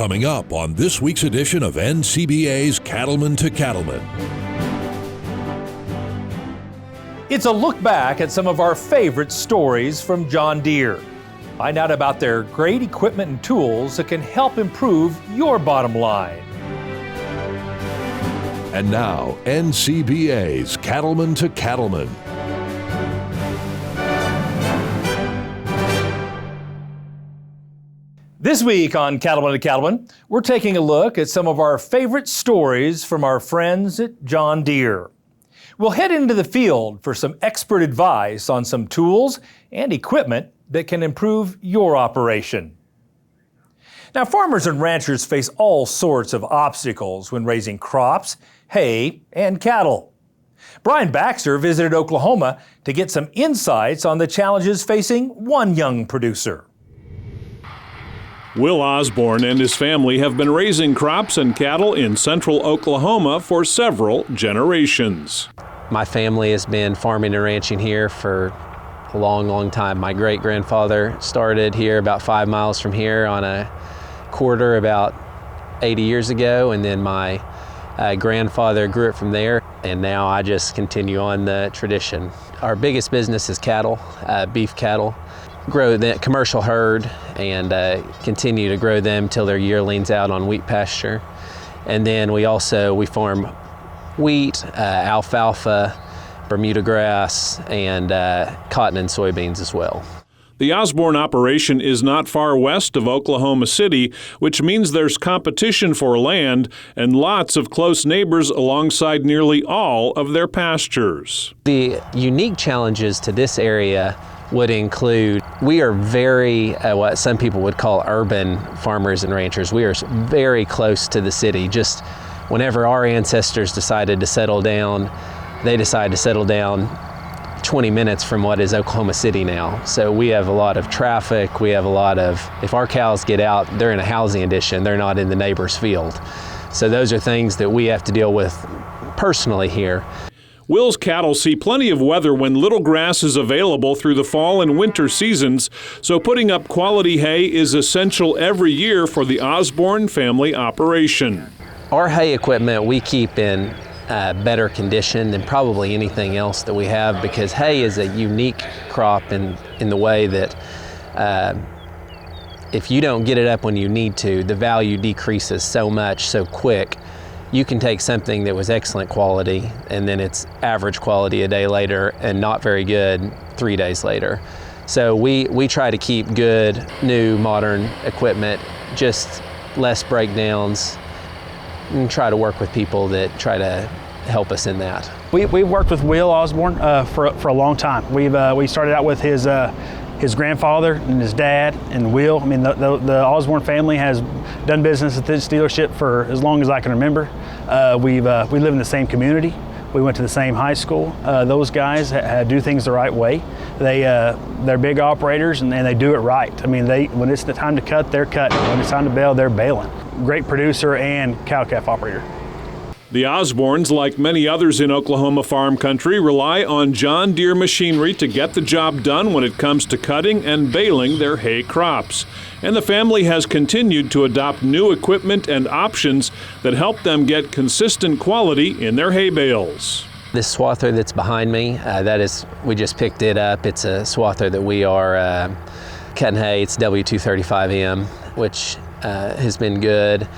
Coming up on this week's edition of NCBA's Cattlemen to Cattlemen. It's a look back at some of our favorite stories from John Deere. Find out about their great equipment and tools that can help improve your bottom line. And now, NCBA's Cattlemen to Cattlemen. This week on Cattlemen to Cattlemen, we're taking a look at some of our favorite stories from our friends at John Deere. We'll head into the field for some expert advice on some tools and equipment that can improve your operation. Now, farmers and ranchers face all sorts of obstacles when raising crops, hay, and cattle. Brian Baxter visited Oklahoma to get some insights on the challenges facing one young producer. Will Osborne and his family have been raising crops and cattle in central Oklahoma for several generations. My family has been farming and ranching here for a long time. My great-grandfather started here about 5 miles from here on a quarter about 80 years ago, and then my grandfather grew it from there, and now I just continue on the tradition. Our biggest business is cattle, beef cattle. Grow the commercial herd and continue to grow them till their yearlings out on wheat pasture. And then we farm wheat, alfalfa, Bermuda grass, and cotton and soybeans as well. The Osborne operation is not far west of Oklahoma City, which means there's competition for land and lots of close neighbors alongside nearly all of their pastures. The unique challenges to this area would include, we are very, what some people would call urban farmers and ranchers. We are very close to the city. Just whenever our ancestors decided to settle down, they decided to settle down 20 minutes from what is Oklahoma City now. So we have a lot of traffic. We have a lot of, if our cows get out, they're in a housing addition, they're not in the neighbor's field. So those are things that we have to deal with personally here. Will's cattle see plenty of weather when little grass is available through the fall and winter seasons, so putting up quality hay is essential every year for the Osborne family operation. Our hay equipment we keep in better condition than probably anything else that we have, because hay is a unique crop in the way that if you don't get it up when you need to, the value decreases so much so quick. You can take something that was excellent quality and then it's average quality a day later and not very good 3 days later. So we try to keep good, new, modern equipment, just less breakdowns, and try to work with people that try to help us in that. We've worked with Will Osborne for a long time. We started out with his grandfather and his dad and Will. I mean, the Osborne family has done business at this dealership for as long as I can remember. We live in the same community. We went to the same high school. Those guys do things the right way. They're big operators and they do it right. I mean, when it's the time to cut, they're cutting. When it's time to bale, they're baling. Great producer and cow-calf operator. The Osbornes, like many others in Oklahoma farm country, rely on John Deere machinery to get the job done when it comes to cutting and baling their hay crops. And the family has continued to adopt new equipment and options that help them get consistent quality in their hay bales. This swather that's behind me, we just picked it up. It's a swather that we are cutting hay. It's W235M, which has been good.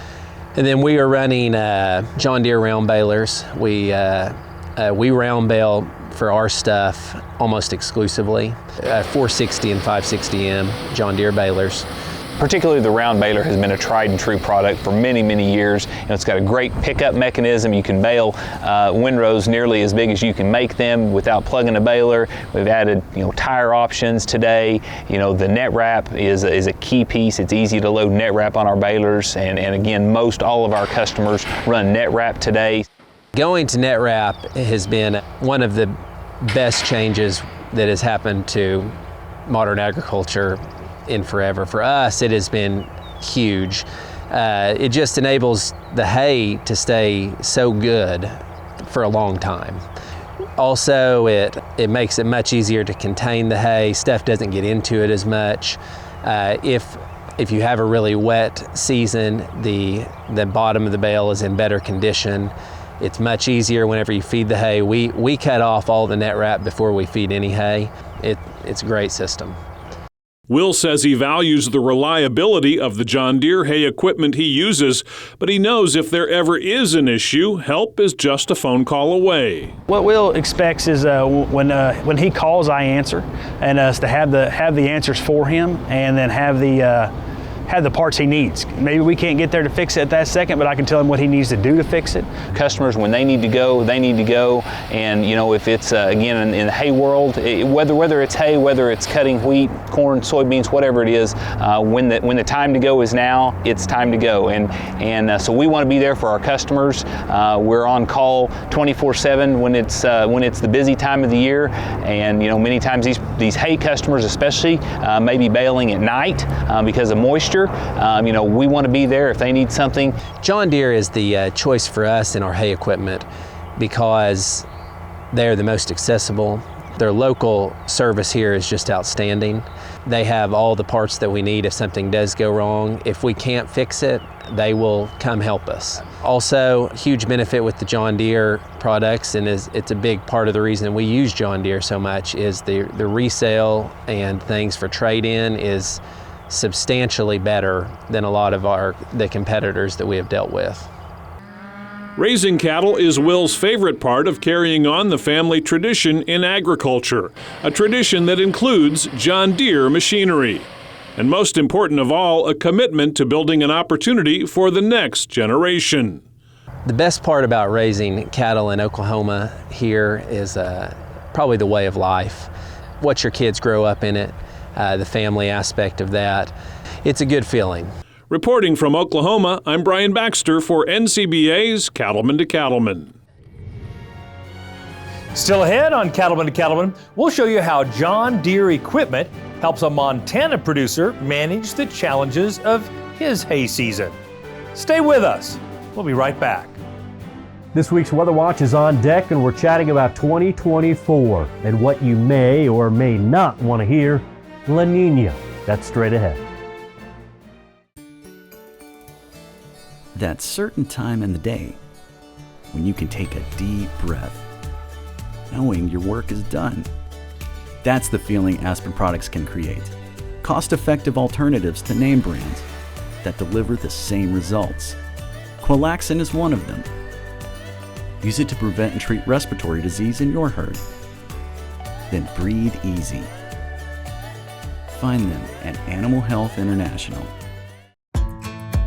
And then we are running John Deere round balers. We round bale for our stuff almost exclusively. 460 and 560M John Deere balers. Particularly the round baler has been a tried and true product for many, many years. And it's got a great pickup mechanism. You can bale windrows nearly as big as you can make them without plugging a baler. We've added, tire options today. The net wrap is a key piece. It's easy to load net wrap on our balers. And again, most all of our customers run net wrap today. Going to net wrap has been one of the best changes that has happened to modern agriculture in forever. For us, it has been huge. It just enables the hay to stay so good for a long time. Also, it makes it much easier to contain the hay. Stuff doesn't get into it as much. If If you have a really wet season, the bottom of the bale is in better condition. It's much easier whenever you feed the hay. We cut off all the net wrap before we feed any hay. It's a great system. Will says he values the reliability of the John Deere hay equipment he uses, but he knows if there ever is an issue, help is just a phone call away. What Will expects is when he calls, I answer, and us to have the answers for him, and then have the parts he needs. Maybe we can't get there to fix it at that second, but I can tell him what he needs to do to fix it. Customers, when they need to go, they need to go. And you know, if it's again in the hay world, whether it's hay, whether it's cutting wheat, corn, soybeans, whatever it is, when the time to go is now, it's time to go. And so we want to be there for our customers. We're on call 24/7 when it's the busy time of the year. And you know, many times these hay customers, especially, may be bailing at night because of moisture. You know, we want to be there if they need something. John Deere is the choice for us in our hay equipment because they're the most accessible. Their local service here is just outstanding. They have all the parts that we need if something does go wrong. If we can't fix it, they will come help us. Also, huge benefit with the John Deere products, and it's a big part of the reason we use John Deere so much, is the resale and things for trade-in is substantially better than a lot of the competitors that we have dealt with. Raising cattle is Will's favorite part of carrying on the family tradition in agriculture, a tradition that includes John Deere machinery. And most important of all, a commitment to building an opportunity for the next generation. The best part about raising cattle in Oklahoma here is probably the way of life. Watch your kids grow up in it, the family aspect of that. It's a good feeling. Reporting from Oklahoma, I'm Brian Baxter for NCBA's Cattlemen to Cattlemen. Still ahead on Cattlemen to Cattlemen, we'll show you how John Deere equipment helps a Montana producer manage the challenges of his hay season. Stay with us. We'll be right back. This week's Weather Watch is on deck, and we're chatting about 2024 and what you may or may not want to hear. La Nina. That's straight ahead. That certain time in the day when you can take a deep breath, knowing your work is done. That's the feeling Aspen products can create. Cost-effective alternatives to name brands that deliver the same results. Qualaxin is one of them. Use it to prevent and treat respiratory disease in your herd. Then breathe easy. Find them at Animal Health International.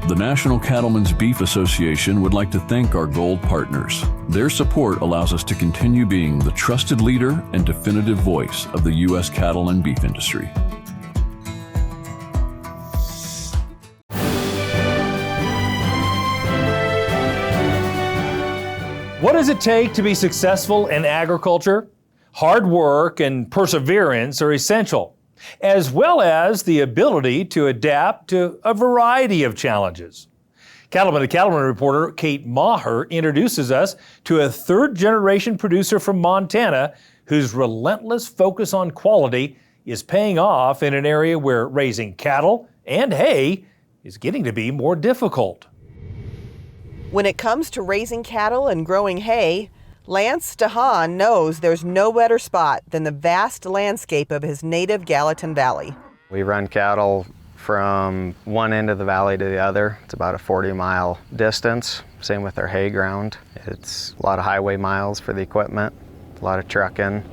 The National Cattlemen's Beef Association would like to thank our gold partners. Their support allows us to continue being the trusted leader and definitive voice of the U.S. cattle and beef industry. What does it take to be successful in agriculture? Hard work and perseverance are essential, as well as the ability to adapt to a variety of challenges. Cattlemen to Cattlemen reporter Kate Maher introduces us to a third-generation producer from Montana whose relentless focus on quality is paying off in an area where raising cattle and hay is getting to be more difficult. When it comes to raising cattle and growing hay, Lance DeHaan knows there's no better spot than the vast landscape of his native Gallatin Valley. We run cattle from one end of the valley to the other. It's about a 40-mile distance. Same with our hay ground. It's a lot of highway miles for the equipment, a lot of trucking.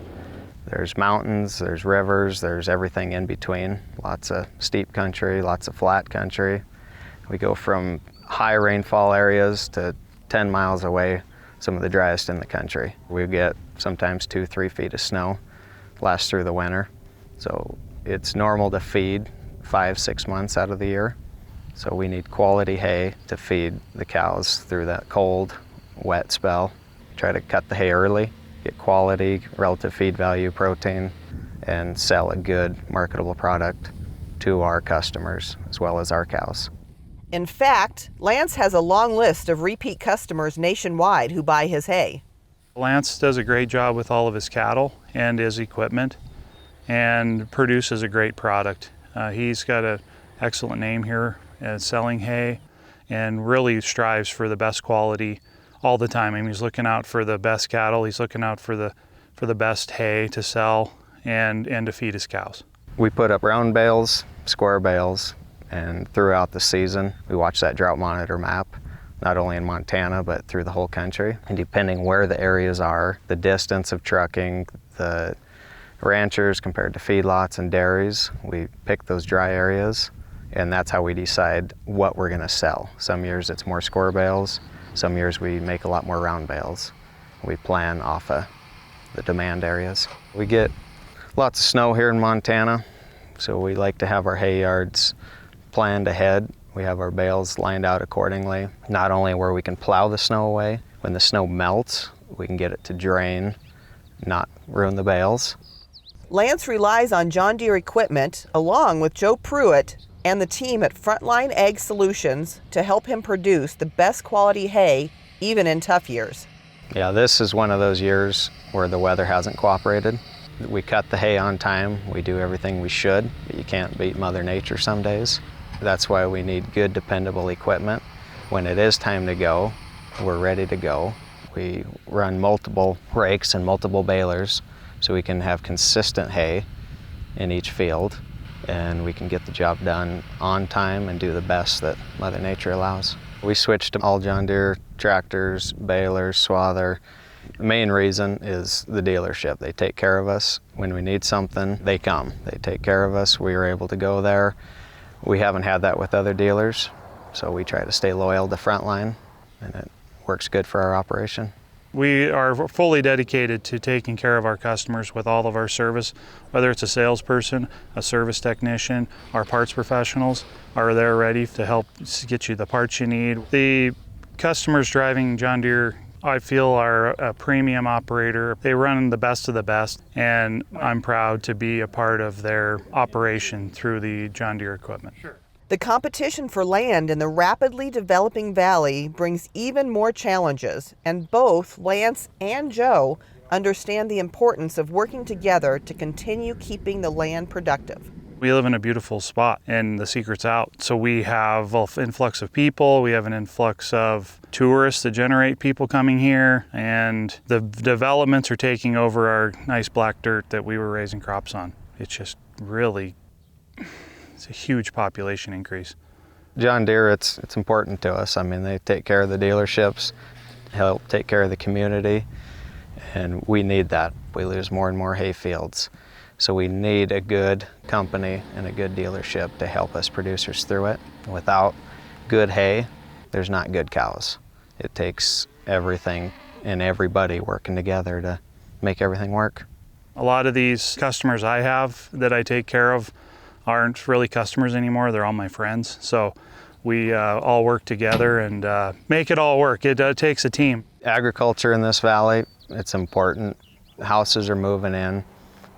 There's mountains, there's rivers, there's everything in between. Lots of steep country, lots of flat country. We go from high rainfall areas to 10 miles away, some of the driest in the country. We get sometimes 2-3 feet of snow, lasts through the winter. So it's normal to feed 5-6 months out of the year. So we need quality hay to feed the cows through that cold, wet spell. Try to cut the hay early, get quality, relative feed value, protein, and sell a good marketable product to our customers as well as our cows. In fact, Lance has a long list of repeat customers nationwide who buy his hay. Lance does a great job with all of his cattle and his equipment and produces a great product. He's got an excellent name here at selling hay and really strives for the best quality all the time. I mean, he's looking out for the best cattle, he's looking out for the best hay to sell and to feed his cows. We put up round bales, square bales, and throughout the season, we watch that drought monitor map, not only in Montana, but through the whole country. And depending where the areas are, the distance of trucking, the ranchers compared to feedlots and dairies, we pick those dry areas, and that's how we decide what we're gonna sell. Some years it's more square bales, some years we make a lot more round bales. We plan off of the demand areas. We get lots of snow here in Montana, so we like to have our hay yards planned ahead. We have our bales lined out accordingly, not only where we can plow the snow away, when the snow melts, we can get it to drain, not ruin the bales. Lance relies on John Deere equipment, along with Joe Pruitt and the team at Frontline Ag Solutions, to help him produce the best quality hay, even in tough years. Yeah, this is one of those years where the weather hasn't cooperated. We cut the hay on time, we do everything we should, but you can't beat Mother Nature some days. That's why we need good, dependable equipment. When it is time to go, we're ready to go. We run multiple rakes and multiple balers so we can have consistent hay in each field, and we can get the job done on time and do the best that Mother Nature allows. We switched to all John Deere tractors, balers, swather. The main reason is the dealership. They take care of us. When we need something, they come. They take care of us. We are able to go there. We haven't had that with other dealers, so we try to stay loyal to Frontline, and it works good for our operation. We are fully dedicated to taking care of our customers with all of our service, whether it's a salesperson, a service technician, our parts professionals are there ready to help get you the parts you need. The customers driving John Deere, I feel, are a premium operator. They run the best of the best, and I'm proud to be a part of their operation through the John Deere equipment. Sure. The competition for land in the rapidly developing valley brings even more challenges, and both Lance and Joe understand the importance of working together to continue keeping the land productive. We live in a beautiful spot, and the secret's out. So we have an influx of people, we have an influx of tourists that generate people coming here, and the developments are taking over our nice black dirt that we were raising crops on. It's just really, it's a huge population increase. John Deere, it's important to us. I mean, they take care of the dealerships, help take care of the community, and we need that. We lose more and more hay fields. So we need a good company and a good dealership to help us producers through it. Without good hay, there's not good cows. It takes everything and everybody working together to make everything work. A lot of these customers I have that I take care of aren't really customers anymore. They're all my friends. So we all work together and make it all work. It takes a team. Agriculture in this valley, it's important. Houses are moving in.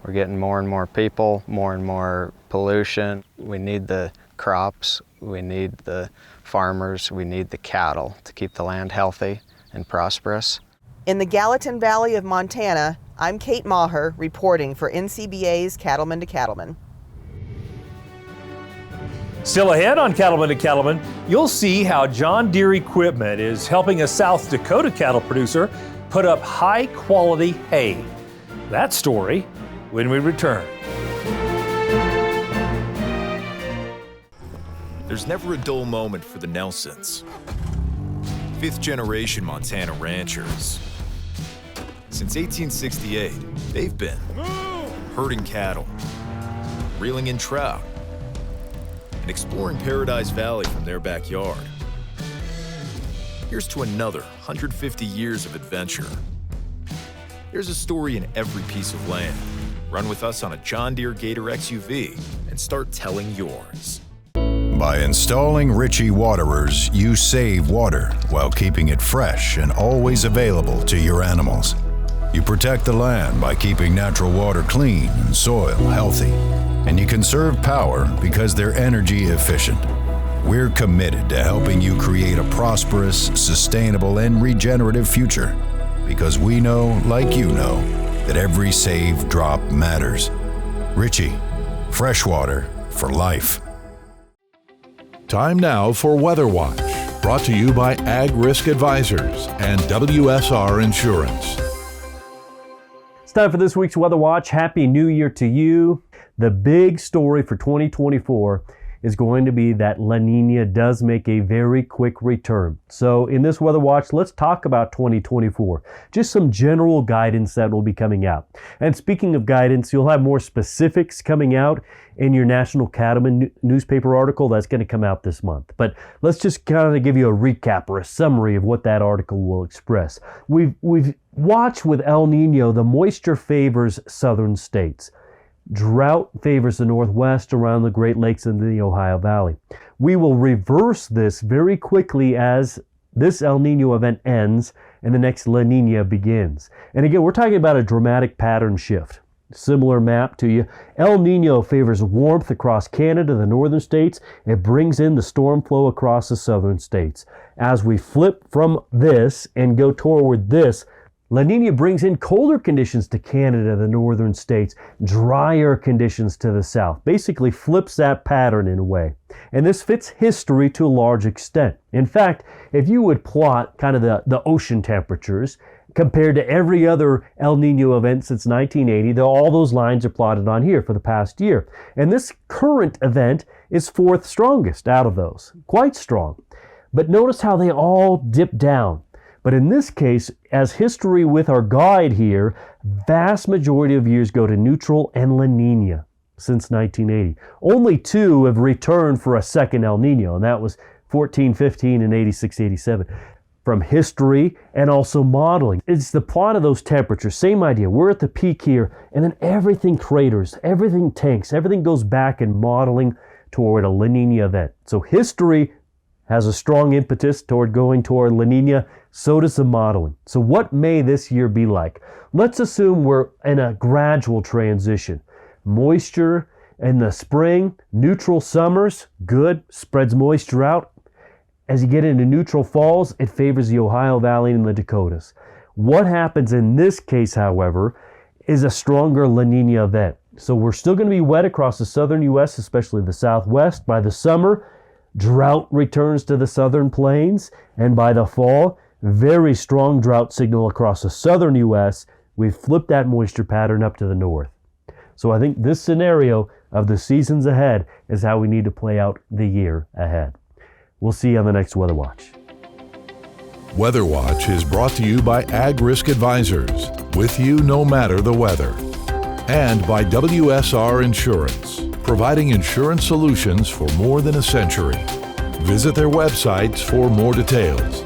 We're getting more and more people, more and more pollution. We need the crops, we need the farmers, we need the cattle to keep the land healthy and prosperous. In the Gallatin Valley of Montana, I'm Kate Maher reporting for NCBA's Cattlemen to Cattlemen. Still ahead on Cattlemen to Cattlemen, you'll see how John Deere equipment is helping a South Dakota cattle producer put up high-quality hay. That story when we return. There's never a dull moment for the Nelsons. Fifth-generation Montana ranchers. Since 1868, they've been herding cattle, reeling in trout, and exploring Paradise Valley from their backyard. Here's to another 150 years of adventure. There's a story in every piece of land. Run with us on a John Deere Gator XUV and start telling yours. By installing Ritchie Waterers, you save water while keeping it fresh and always available to your animals. You protect the land by keeping natural water clean and soil healthy. And you conserve power because they're energy efficient. We're committed to helping you create a prosperous, sustainable, and regenerative future. Because we know, like you know, that every saved drop matters. Ritchie, fresh water for life. Time now for Weather Watch, brought to you by Ag Risk Advisors and WSR Insurance. It's time for this week's Weather Watch. Happy New Year to you. The big story for 2024 is going to be that La Nina does make a very quick return. So in this Weather Watch, let's talk about 2024. Just some general guidance that will be coming out. And speaking of guidance, you'll have more specifics coming out in your National Cattlemen newspaper article that's going to come out this month. But let's just kind of give you a recap or a summary of what that article will express. We've watched with El Nino, the moisture favors southern states. Drought favors the Northwest around the Great Lakes and the Ohio Valley. We will reverse this very quickly as this El Nino event ends and the next La Nina begins. And again, we're talking about a dramatic pattern shift. Similar map to you. El Nino favors warmth across Canada, the northern states. It brings in the storm flow across the southern states. As we flip from this and go toward this, La Nina brings in colder conditions to Canada, the northern states, drier conditions to the south, basically flips that pattern in a way. And this fits history to a large extent. In fact, if you would plot kind of the ocean temperatures compared to every other El Nino event since 1980, all those lines are plotted on here for the past year. And this current event is fourth strongest out of those, quite strong. But notice how they all dip down. But in this case, as history with our guide here, vast majority of years go to neutral and La Nina since 1980. Only two have returned for a second El Nino, and that was 14-15 and 86-87. From history and also modeling. It's the plot of those temperatures, same idea. We're at the peak here, and then everything craters, everything tanks, everything goes back in modeling toward a La Nina event. So history has a strong impetus toward going toward La Nina. So does the modeling. So what may this year be like? Let's assume we're in a gradual transition. Moisture in the spring, neutral summers, good, spreads moisture out. As you get into neutral falls, it favors the Ohio Valley and the Dakotas. What happens in this case, however, is a stronger La Nina event. So we're still going to be wet across the southern U.S., especially the southwest. By the summer, drought returns to the southern plains, and by the fall, very strong drought signal across the southern U.S. We've flipped that moisture pattern up to the north. So I think this scenario of the seasons ahead is how we need to play out the year ahead. We'll see you on the next Weather Watch. Weather Watch is brought to you by Ag Risk Advisors, with you no matter the weather. And by WSR Insurance, providing insurance solutions for more than a century. Visit their websites for more details.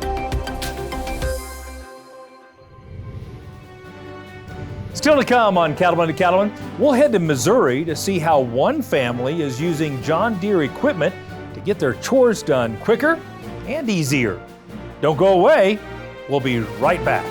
Still to come on Cattlemen to Cattlemen, we'll head to Missouri to see how one family is using John Deere equipment to get their chores done quicker and easier. Don't go away. We'll be right back.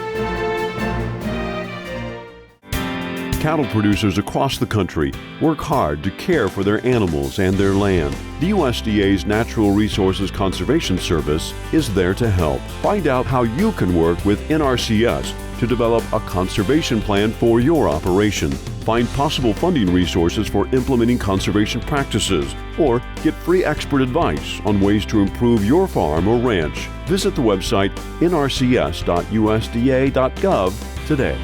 Cattle producers across the country work hard to care for their animals and their land. The USDA's Natural Resources Conservation Service is there to help. Find out how you can work with NRCS to develop a conservation plan for your operation. Find possible funding resources for implementing conservation practices, or get free expert advice on ways to improve your farm or ranch. Visit the website nrcs.usda.gov today.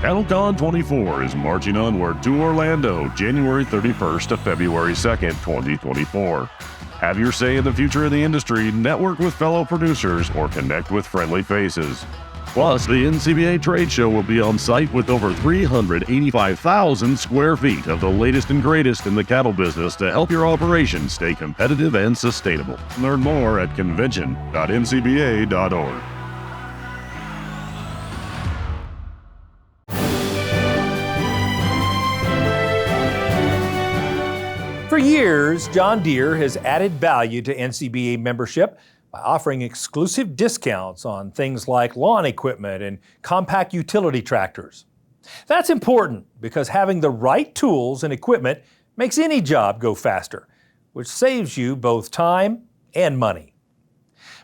CattleCon 24 is marching onward to Orlando, January 31st to February 2nd, 2024. Have your say in the future of the industry, network with fellow producers, or connect with friendly faces. Plus, the NCBA trade show will be on site with over 385,000 square feet of the latest and greatest in the cattle business to help your operation stay competitive and sustainable. Learn more at convention.ncba.org. For years, John Deere has added value to NCBA membership by offering exclusive discounts on things like lawn equipment and compact utility tractors. That's important because having the right tools and equipment makes any job go faster, which saves you both time and money.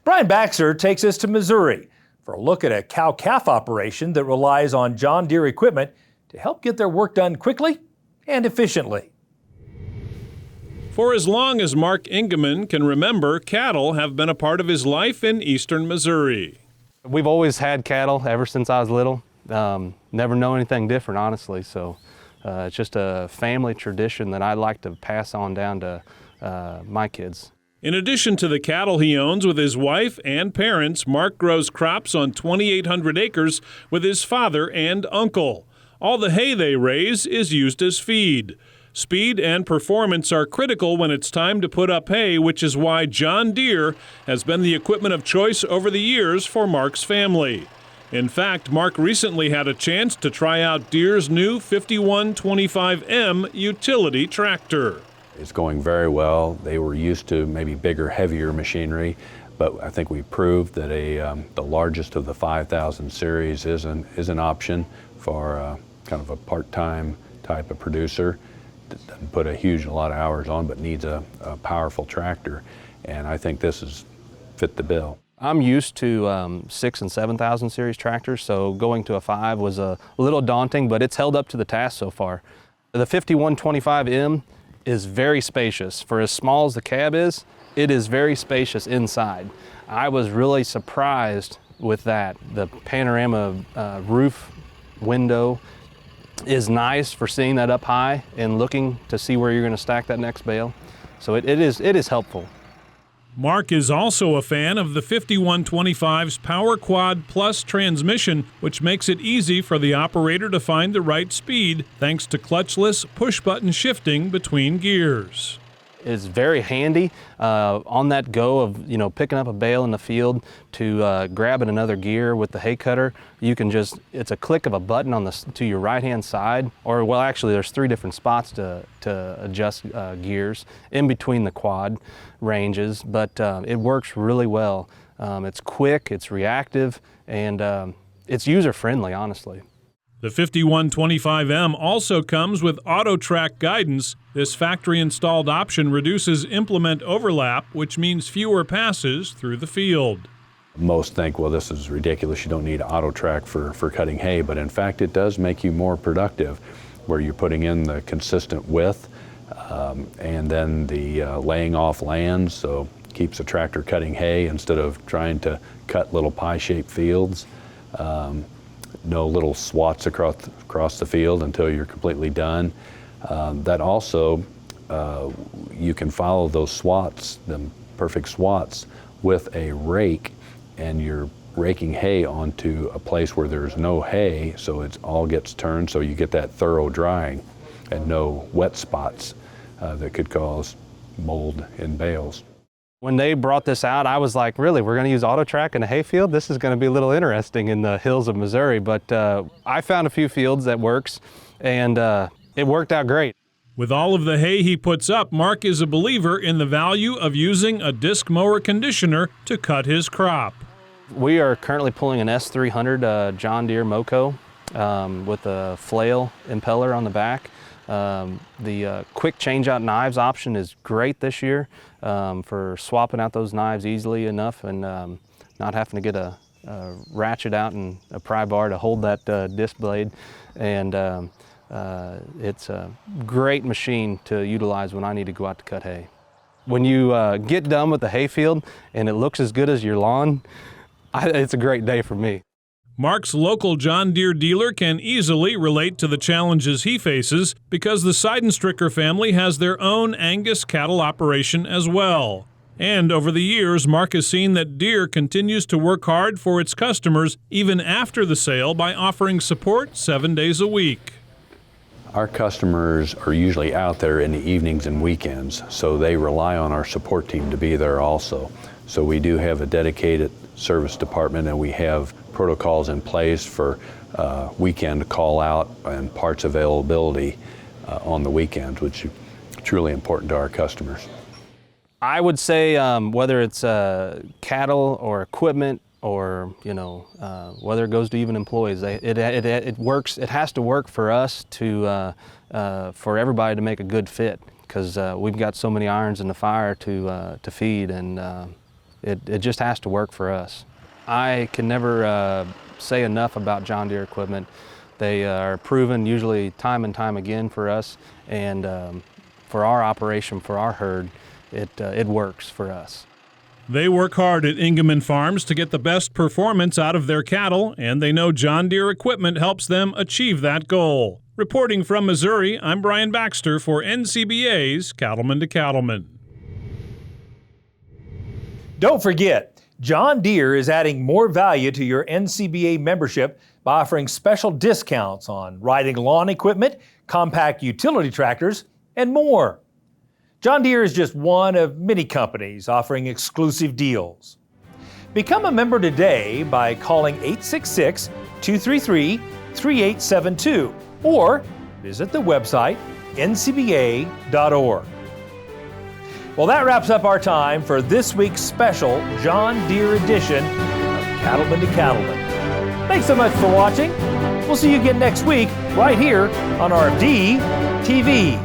Brian Baxter takes us to Missouri for a look at a cow-calf operation that relies on John Deere equipment to help get their work done quickly and efficiently. For as long as Mark Ingeman can remember, cattle have been a part of his life in eastern Missouri. We've always had cattle ever since I was little. Never known anything different, honestly. So it's just a family tradition that I'd like to pass on down to my kids. In addition to the cattle he owns with his wife and parents, Mark grows crops on 2,800 acres with his father and uncle. All the hay they raise is used as feed. Speed and performance are critical when it's time to put up hay, which is why John Deere has been the equipment of choice over the years for Mark's family. In fact, Mark recently had a chance to try out Deere's new 5125M utility tractor. It's going very well. They were used to maybe bigger, heavier machinery, but I think we proved that the largest of the 5000 series is an option for kind of a part-time type of producer. Doesn't put a lot of hours on, but needs a powerful tractor, and I think this is fit the bill. I'm used to 6,000 and 7,000 series tractors, so going to a 5 was a little daunting, but it's held up to the task so far. The 5125M is very spacious. For as small as the cab is, it is very spacious inside. I was really surprised with that. The panorama roof window is nice for seeing that up high and looking to see where you're going to stack that next bale. So it is helpful. Mark is also a fan of the 5125's Power Quad Plus transmission, which makes it easy for the operator to find the right speed thanks to clutchless push-button shifting between gears. It's very handy on that go of picking up a bale in the field to grabbing another gear with the hay cutter. You can it's a click of a button on to your right hand side, or well actually there's 3 different spots to adjust gears in between the quad ranges, but it works really well. It's quick, it's reactive, and it's user friendly, honestly. The 5125M also comes with auto-track guidance. This factory-installed option reduces implement overlap, which means fewer passes through the field. Most think, well, this is ridiculous, you don't need auto-track for cutting hay, but in fact it does make you more productive, where you're putting in the consistent width and then the laying off lands, so keeps the tractor cutting hay instead of trying to cut little pie-shaped fields. No little swats across the field until you're completely done. That also, you can follow those swats, the perfect swats, with a rake, and you're raking hay onto a place where there's no hay, so it all gets turned, so you get that thorough drying and no wet spots that could cause mold in bales. When they brought this out, I was like, really, we're going to use auto-track in a hayfield? This is going to be a little interesting in the hills of Missouri, but I found a few fields that works, and it worked out great. With all of the hay he puts up, Mark is a believer in the value of using a disc mower conditioner to cut his crop. We are currently pulling an S300 John Deere Moco with a flail impeller on the back. The quick change-out knives option is great this year for swapping out those knives easily enough and not having to get a ratchet out and a pry bar to hold that disc blade. And it's a great machine to utilize when I need to go out to cut hay. When you get done with the hayfield and it looks as good as your lawn, it's a great day for me. Mark's local John Deere dealer can easily relate to the challenges he faces because the Seidenstricker family has their own Angus cattle operation as well. And over the years, Mark has seen that Deere continues to work hard for its customers even after the sale by offering support 7 days a week. Our customers are usually out there in the evenings and weekends, so they rely on our support team to be there also. So we do have a dedicated service department, and we have protocols in place for weekend call out and parts availability on the weekends, which is truly important to our customers. I would say whether it's cattle or equipment or whether it goes to even employees, it works. It has to work for us to for everybody to make a good fit, because we've got so many irons in the fire to feed, and it just has to work for us. I can never say enough about John Deere equipment. They are proven usually time and time again for us, and for our operation, for our herd, it works for us. They work hard at Ingeman Farms to get the best performance out of their cattle, and they know John Deere equipment helps them achieve that goal. Reporting from Missouri, I'm Brian Baxter for NCBA's Cattlemen to Cattlemen. Don't forget, John Deere is adding more value to your NCBA membership by offering special discounts on riding lawn equipment, compact utility tractors, and more. John Deere is just one of many companies offering exclusive deals. Become a member today by calling 866-233-3872 or visit the website ncba.org. Well, that wraps up our time for this week's special John Deere edition of Cattlemen to Cattlemen. Thanks so much for watching. We'll see you again next week right here on RFD TV.